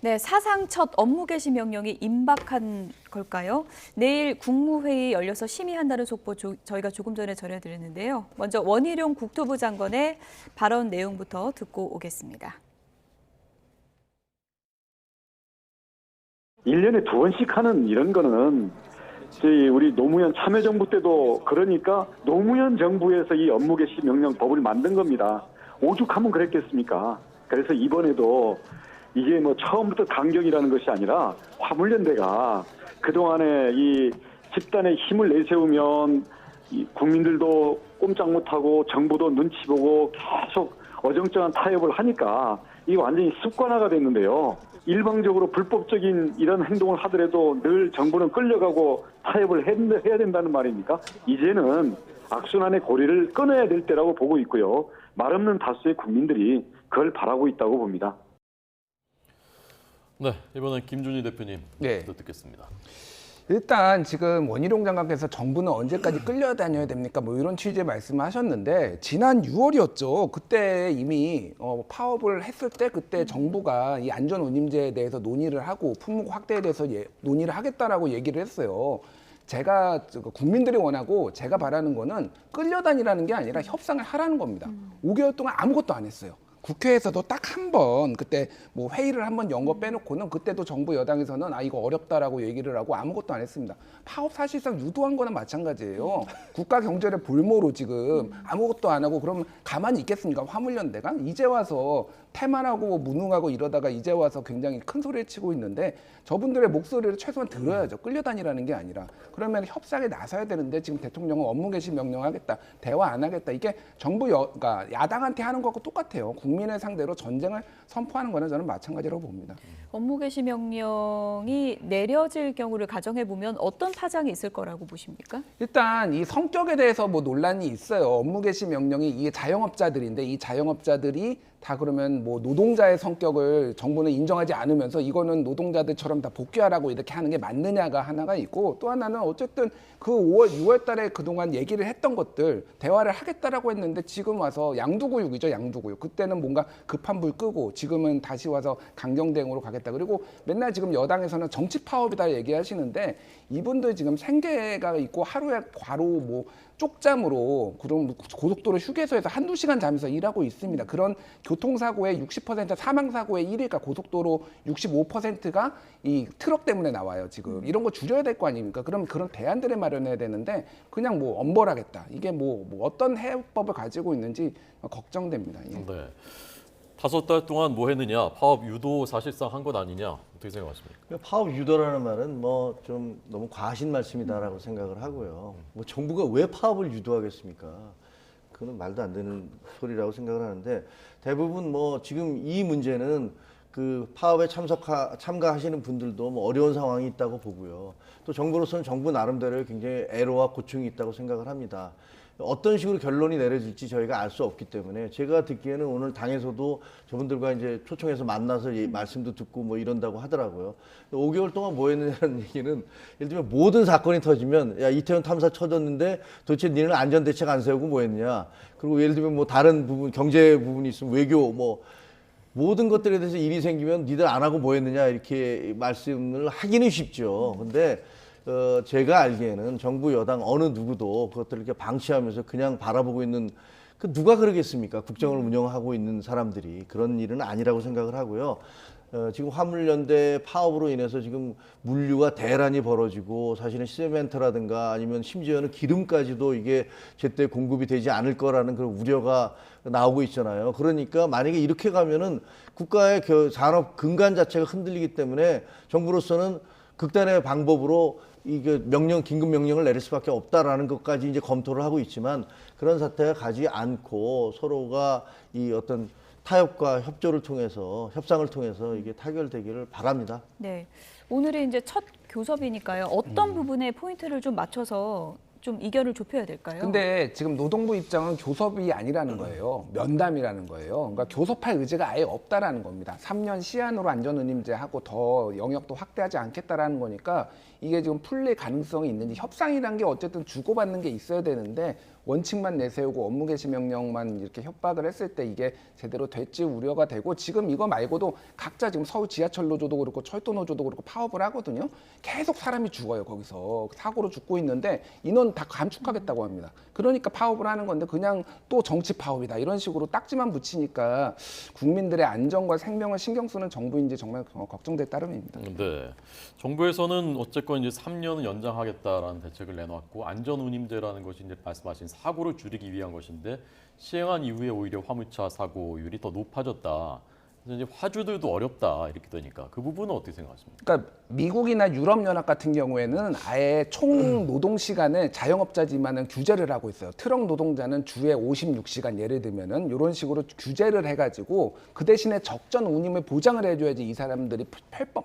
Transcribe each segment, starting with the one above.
네, 사상 첫 업무 개시 명령이 임박한 걸까요? 내일 국무회의 열려서 심의한다는 속보 저희가 조금 전에 전해드렸는데요. 먼저 원희룡 국토부 장관의 발언 내용부터 듣고 오겠습니다. 1년에 2번씩 하는 이런 거는 저희 우리 노무현 참여정부 때도 그러니까 노무현 정부에서 이 업무 개시 명령 법을 만든 겁니다. 오죽하면 그랬겠습니까? 그래서 이번에도 이게 뭐 처음부터 강경이라는 것이 아니라 화물연대가 그동안에 이 집단의 힘을 내세우면 이 국민들도 꼼짝 못하고 정부도 눈치 보고 계속 어정쩡한 타협을 하니까 이게 완전히 습관화가 됐는데요. 일방적으로 불법적인 이런 행동을 하더라도 늘 정부는 끌려가고 타협을 해야 된다는 말입니까? 이제는 악순환의 고리를 끊어야 될 때라고 보고 있고요. 말없는 다수의 국민들이 그걸 바라고 있다고 봅니다. 네, 이번엔 김준희 대표님 듣겠습니다. 일단 지금 원희룡 장관께서 정부는 언제까지 끌려다녀야 됩니까? 뭐 이런 취지의 말씀을 하셨는데 지난 6월이었죠. 그때 이미 파업을 했을 때 그때 정부가 이 안전운임제에 대해서 논의를 하고 품목 확대에 대해서 논의를 하겠다라고 얘기를 했어요. 제가 국민들이 원하고 제가 바라는 거는 끌려다니라는 게 아니라 협상을 하라는 겁니다. 5개월 동안 아무것도 안 했어요. 국회에서도 딱 한 번 그때 뭐 회의를 한 번 연 거 빼놓고는 그때도 정부 여당에서는 이거 어렵다라고 얘기를 하고 아무것도 안 했습니다. 파업 사실상 유도한 거나 마찬가지예요. 국가 경제를 볼모로 지금 아무것도 안 하고 그러면 가만히 있겠습니까? 화물연대가 이제 와서 태만하고 무능하고 이러다가 이제 와서 굉장히 큰 소리를 치고 있는데 저분들의 목소리를 최소한 들어야죠. 끌려다니라는 게 아니라. 그러면 협상에 나서야 되는데 지금 대통령은 업무 개시 명령하겠다. 대화 안 하겠다. 이게 그러니까 야당한테 하는 거하고 똑같아요. 국민을 상대로 전쟁을 선포하는 거는 저는 마찬가지라고 봅니다. 업무 개시 명령이 내려질 경우를 가정해 보면 어떤 파장이 있을 거라고 보십니까? 일단 이 성격에 대해서 뭐 논란이 있어요. 업무 개시 명령이 이게 자영업자들인데 이 자영업자들이 다 그러면 뭐 노동자의 성격을 정부는 인정하지 않으면서 이거는 노동자들처럼 다 복귀하라고 이렇게 하는 게 맞느냐가 하나가 있고 또 하나는 어쨌든 그 5월, 6월 달에 그동안 얘기를 했던 것들 대화를 하겠다라고 했는데 지금 와서 양두구육이죠, 양두구육. 그때는 뭔가 급한 불 끄고 지금은 다시 와서 강경대응으로 가겠다. 그리고 맨날 지금 여당에서는 정치 파업이다 얘기하시는데 이분들 지금 생계가 있고 하루에 과로 뭐 쪽잠으로 그런 고속도로 휴게소에서 한두 시간 자면서 일하고 있습니다. 그런 교통사고의 60% 사망사고의 1위가 고속도로 65%가 이 트럭 때문에 나와요, 지금. 이런 거 줄여야 될 거 아닙니까? 그럼 그런 대안들을 마련해야 되는데 그냥 뭐 엄벌하겠다. 이게 뭐 어떤 해법을 가지고 있는지 걱정됩니다. 예. 네. 5달 동안 뭐 했느냐? 파업 유도 사실상 한 것 아니냐? 어떻게 생각하십니까? 파업 유도라는 말은 뭐 좀 너무 과하신 말씀이다라고 생각을 하고요. 뭐 정부가 왜 파업을 유도하겠습니까? 그건 말도 안 되는 소리라고 생각을 하는데 대부분 뭐 지금 이 문제는 그 파업에 참가하시는 분들도 뭐 어려운 상황이 있다고 보고요. 또 정부로서는 정부 나름대로의 굉장히 애로와 고충이 있다고 생각을 합니다. 어떤 식으로 결론이 내려질지 저희가 알 수 없기 때문에 제가 듣기에는 오늘 당에서도 저분들과 이제 초청해서 만나서 말씀도 듣고 뭐 이런다고 하더라고요. 5개월 동안 뭐 했느냐는 얘기는 예를 들면 모든 사건이 터지면 야 이태원 탐사 쳐졌는데 도대체 니는 안전대책 안 세우고 뭐 했냐. 그리고 예를 들면 뭐 다른 부분 경제 부분이 있으면 외교 뭐 모든 것들에 대해서 일이 생기면 니들 안 하고 뭐 했느냐 이렇게 말씀을 하기는 쉽죠. 근데 제가 알기에는 정부 여당 어느 누구도 그것들을 이렇게 방치하면서 그냥 바라보고 있는 그 누가 그러겠습니까? 국정을 운영하고 있는 사람들이 그런 일은 아니라고 생각을 하고요. 지금 화물연대 파업으로 인해서 지금 물류가 대란이 벌어지고 사실은 시멘트라든가 아니면 심지어는 기름까지도 이게 제때 공급이 되지 않을 거라는 그런 우려가 나오고 있잖아요. 그러니까 만약에 이렇게 가면은 국가의 산업 근간 자체가 흔들리기 때문에 정부로서는 극단의 방법으로 이게 긴급 명령을 내릴 수밖에 없다라는 것까지 이제 검토를 하고 있지만 그런 사태가 가지 않고 서로가 이 어떤 타협과 협조를 통해서 협상을 통해서 이게 타결되기를 바랍니다. 네, 오늘이 이제 첫 교섭이니까요. 어떤 부분에 포인트를 좀 맞춰서 좀 이견을 좁혀야 될까요? 근데 지금 노동부 입장은 교섭이 아니라는 거예요. 면담이라는 거예요. 그러니까 교섭할 의지가 아예 없다라는 겁니다. 3년 시한으로 안전운임제하고 더 영역도 확대하지 않겠다라는 거니까 이게 지금 풀릴 가능성이 있는지 협상이라는 게 어쨌든 주고받는 게 있어야 되는데 원칙만 내세우고 업무 개시 명령만 이렇게 협박을 했을 때 이게 제대로 될지 우려가 되고 지금 이거 말고도 각자 지금 서울 지하철 노조도 그렇고 철도 노조도 그렇고 파업을 하거든요. 계속 사람이 죽어요. 거기서 사고로 죽고 있는데 인원 다 감축하겠다고 합니다. 그러니까 파업을 하는 건데 그냥 또 정치 파업이다 이런 식으로 딱지만 붙이니까 국민들의 안전과 생명을 신경 쓰는 정부인지 정말 걱정될 따름입니다. 네. 정부에서는 어쨌건 이제 3년은 연장하겠다라는 대책을 내놨고 안전운임제라는 것이 이제 말씀하신 사고를 줄이기 위한 것인데 시행한 이후에 오히려 화물차 사고율이 더 높아졌다. 그래서 이제 화주들도 어렵다 이렇게 되니까 그 부분은 어떻게 생각하십니까? 그러니까 미국이나 유럽연합 같은 경우에는 아예 총 노동 시간을 자영업자지만은 규제를 하고 있어요. 트럭 노동자는 주에 56시간 예를 들면은 이런 식으로 규제를 해가지고 그 대신에 적정 운임을 보장을 해줘야지 이 사람들이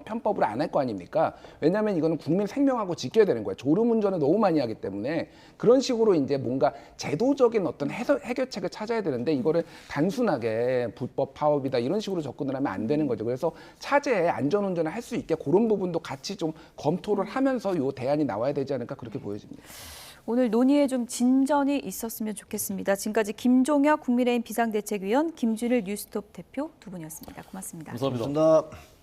편법을 안 할 거 아닙니까? 왜냐하면 이거는 국민 생명하고 지켜야 되는 거예요. 졸음운전을 너무 많이 하기 때문에 그런 식으로 이제 뭔가 제도적인 어떤 해결책을 찾아야 되는데 이거를 단순하게 불법 파업이다 이런 식으로 접근을 하면 안 되는 거죠. 그래서 차제에 안전운전을 할 수 있게 그런 부분도 같이 좀 검토를 하면서 요 대안이 나와야 되지 않을까 그렇게 보여집니다. 오늘 논의에 좀 진전이 있었으면 좋겠습니다. 지금까지 김종혁 국민의힘 비상대책위원, 김준일 뉴스톱 대표 두 분이었습니다. 고맙습니다. 감사합니다. 고맙습니다.